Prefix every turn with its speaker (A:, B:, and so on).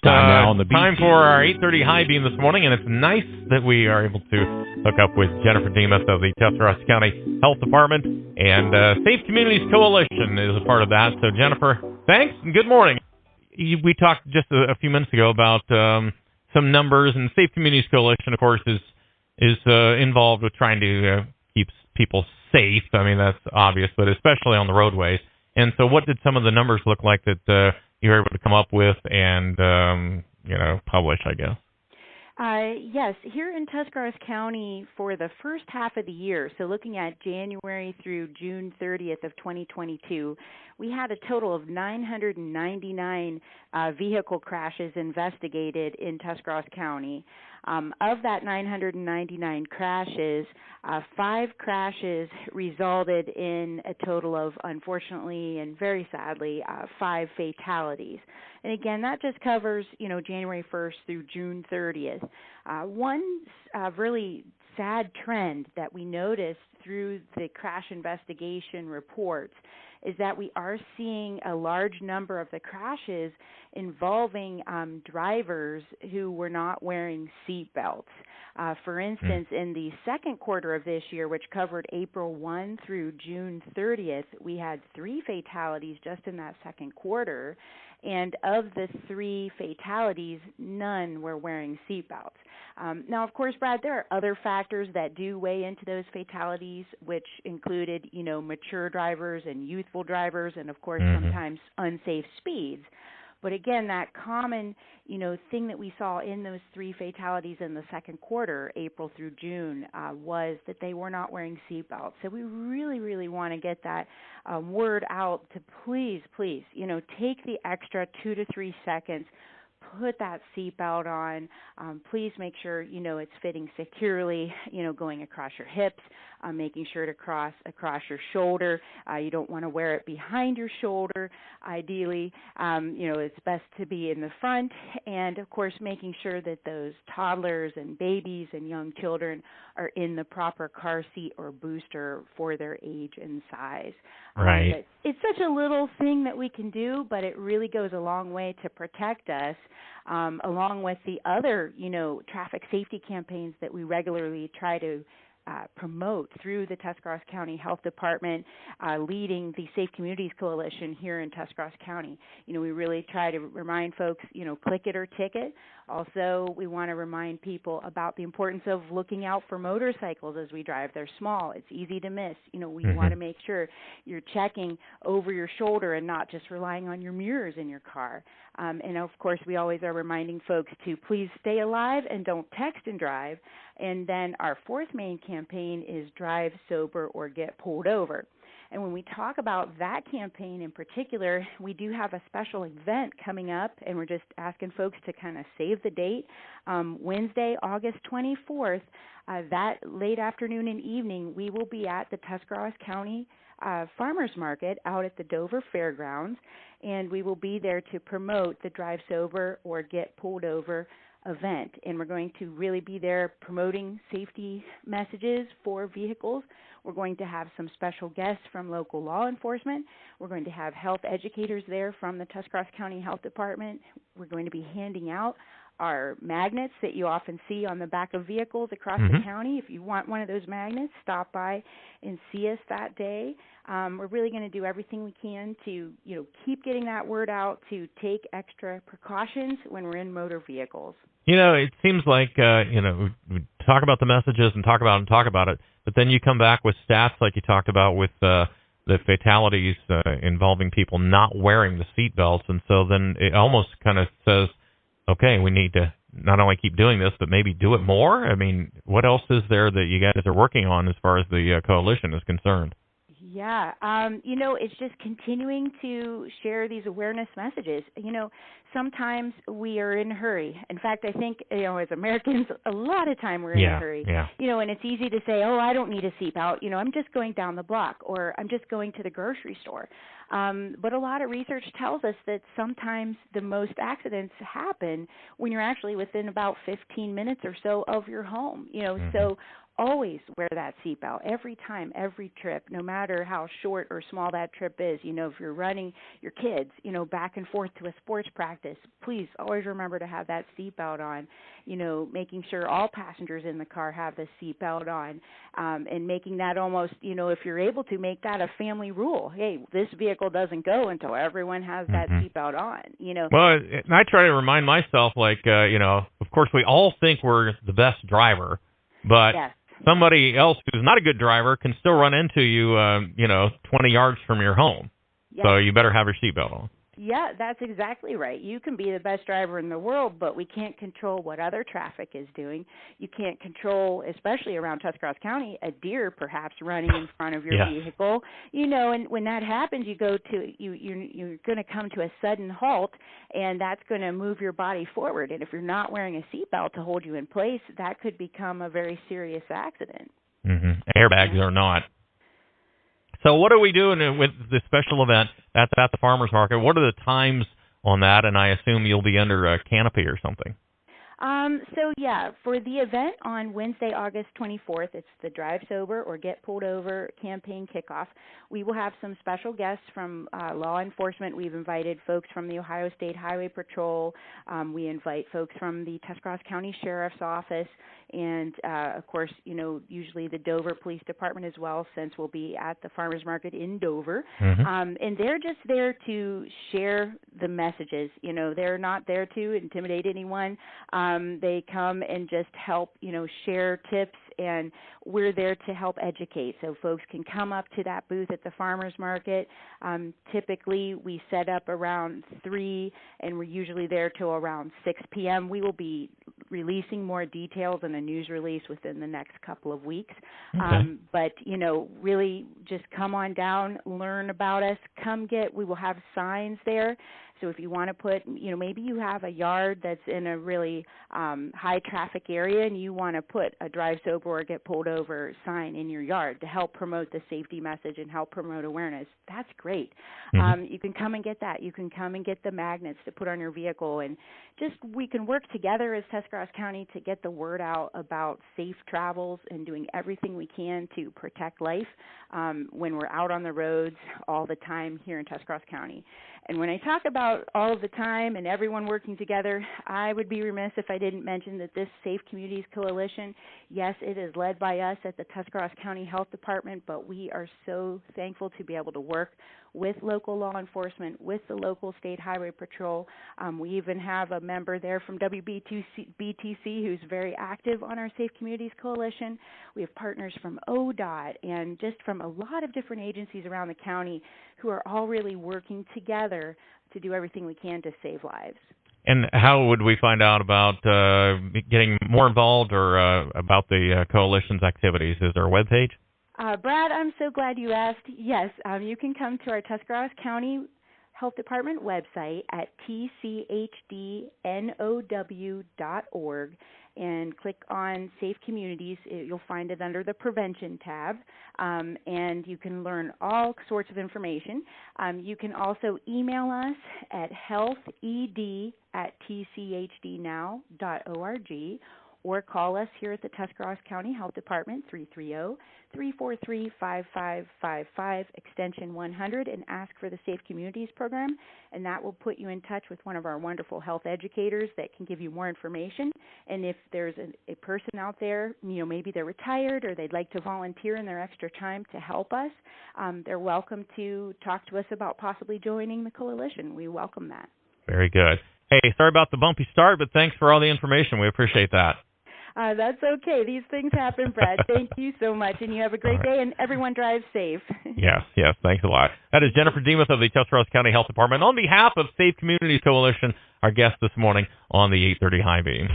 A: time now on the
B: time
A: BT.
B: for our 8:30 high beam this morning, and it's nice that we are able to hook up with Jennifer Demuth of the Tuscarawas County Health Department, and Safe Communities Coalition is a part of that. So, Jennifer, thanks and good morning. We talked just a few minutes ago about some numbers, and Safe Communities Coalition, of course, is involved with trying to keep people safe. I mean, that's obvious, but especially on the roadways. And so what did some of the numbers look like that you were able to come up with and, publish, I guess?
C: Yes, here in Tuscarawas County for the first half of the year, so looking at January through June 30th of 2022, we had a total of 999 vehicle crashes investigated in Tuscarawas County. Of that 999 crashes, 5 crashes resulted in a total of, unfortunately and very sadly, 5 fatalities. And again, that just covers, January 1st through June 30th. One really sad trend that we noticed through the crash investigation reports is that we are seeing a large number of the crashes involving drivers who were not wearing seat belts. For instance, in the second quarter of this year, which covered April 1 through June 30th, we had 3 fatalities just in that second quarter. And of the 3 fatalities, none were wearing seatbelts. Now, of course, Brad, there are other factors that do weigh into those fatalities, which included, mature drivers and youthful drivers, and of course, sometimes unsafe speeds. But again, that common, thing that we saw in those 3 fatalities in the second quarter, April through June, was that they were not wearing seatbelts. So we really, really want to get that word out to please, take the extra 2 to 3 seconds. Put that seatbelt on. Please make sure, it's fitting securely, going across your hips, making sure to cross across your shoulder. You don't want to wear it behind your shoulder. Ideally, it's best to be in the front. And, of course, making sure that those toddlers and babies and young children are in the proper car seat or booster for their age and size.
B: Right.
C: It's such a little thing that we can do, but it really goes a long way to protect us, along with the other, traffic safety campaigns that we regularly try to promote through the Tuscarawas County Health Department, leading the Safe Communities Coalition here in Tuscarawas County. We really try to remind folks, click it or ticket. Also, we want to remind people about the importance of looking out for motorcycles as we drive. They're small. It's easy to miss. We want to make sure you're checking over your shoulder and not just relying on your mirrors in your car. And, of course, we always are reminding folks to please stay alive and don't text and drive. And then our fourth main campaign is Drive Sober or Get Pulled Over. And when we talk about that campaign in particular, we do have a special event coming up, and we're just asking folks to kind of save the date. Wednesday, August 24th, that late afternoon and evening, we will be at the Tuscarawas County Farmers Market out at the Dover Fairgrounds, and we will be there to promote the Drive Sober or Get Pulled Over event. And we're going to really be there promoting safety messages for vehicles. We're going to have some special guests from local law enforcement. We're going to have health educators there from the Tuscarawas County Health Department. We're going to be handing out our magnets that you often see on the back of vehicles across the county. If you want one of those magnets, stop by and see us that day. We're really going to do everything we can to, keep getting that word out, to take extra precautions when we're in motor vehicles.
B: It seems like, we talk about the messages and talk about it, but then you come back with stats like you talked about with the fatalities involving people not wearing the seat belts, and so then it almost kind of says, okay, we need to not only keep doing this, but maybe do it more? I mean, what else is there that you guys are working on as far as the coalition is concerned?
C: Yeah, it's just continuing to share these awareness messages. Sometimes we are in a hurry. In fact, I think, as Americans, a lot of time we're in a hurry.
B: Yeah.
C: And it's easy to say, oh, I don't need a seatbelt. I'm just going down the block, or I'm just going to the grocery store. But a lot of research tells us that sometimes the most accidents happen when you're actually within about 15 minutes or so of your home. So always wear that seatbelt every time, every trip, no matter how short or small that trip is. If you're running your kids, back and forth to a sports practice, please always remember to have that seatbelt on. Making sure all passengers in the car have the seatbelt on, and making that almost, if you're able to, make that a family rule. Hey, this vehicle doesn't go until everyone has that seatbelt on.
B: Well, and I try to remind myself, of course, we all think we're the best driver, but
C: yes.
B: Somebody else who's not a good driver can still run into you, 20 yards from your home. Yes. So you better have your seatbelt on.
C: Yeah, that's exactly right. You can be the best driver in the world, but we can't control what other traffic is doing. You can't control, especially around Tuscarawas County, a deer perhaps running in front of your vehicle. And when that happens, you're going to come to a sudden halt, and that's going to move your body forward. And if you're not wearing a seatbelt to hold you in place, that could become a very serious accident.
B: Airbags or not. So what are we doing with this special event that's at the farmers market? What are the times on that? And I assume you'll be under a canopy or something. For the event on Wednesday, August 24th, it's the Drive Sober or Get Pulled Over campaign kickoff. We will have some special guests from law enforcement. We've invited folks from the Ohio State Highway Patrol. We invite folks from the Tuscarawas County Sheriff's Office. And, of course, usually the Dover Police Department as well, since we'll be at the farmers market in Dover. And they're just there to share the messages. They're not there to intimidate anyone. They come and just help, share tips, and we're there to help educate. So folks can come up to that booth at the farmers market. Typically, we set up around 3, and we're usually there till around 6 p.m. We will be releasing more details in a news release within the next couple of weeks. But, really just come on down, learn about us, we will have signs there. So if you want to put, maybe you have a yard that's in a really high traffic area and you want to put a Drive Sober or Get Pulled Over sign in your yard to help promote the safety message and help promote awareness. That's great. You can come and get that. You can come and get the magnets to put on your vehicle, and we can work together as Tuscarawas County to get the word out about safe travels and doing everything we can to protect life when we're out on the roads all the time here in Tuscarawas County. And when I talk about all of the time and everyone working together, I would be remiss if I didn't mention that this Safe Communities Coalition, yes, it is led by us at the Tuscarawas County Health Department, but we are so thankful to be able to work with local law enforcement, with the local state highway patrol. We even have a member there from WBTC who's very active on our Safe Communities Coalition. We have partners from ODOT and just from a lot of different agencies around the county who are all really working together to do everything we can to save lives. And how would we find out about getting more involved or about the coalition's activities? Is there a webpage?
C: Brad, I'm so glad you asked. Yes, you can come to our Tuscarawas County Health Department website at tchdnow.org and click on Safe Communities. You'll find it under the Prevention tab, and you can learn all sorts of information. You can also email us at healthed@tchdnow.org, or call us here at the Tuscarawas County Health Department, 330-343-5555, extension 100, and ask for the Safe Communities Program, and that will put you in touch with one of our wonderful health educators that can give you more information. And if there's a person out there, maybe they're retired or they'd like to volunteer in their extra time to help us, they're welcome to talk to us about possibly joining the coalition. We welcome that.
B: Very good. Hey, sorry about the bumpy start, but thanks for all the information. We appreciate that.
C: That's okay. These things happen, Brad. Thank you so much, and you have a great day, and everyone drive safe.
B: Yes, thanks a lot. That is Jennifer Demuth of the Tuscarawas County Health Department on behalf of Safe Communities Coalition, our guest this morning on the 830 High Beam.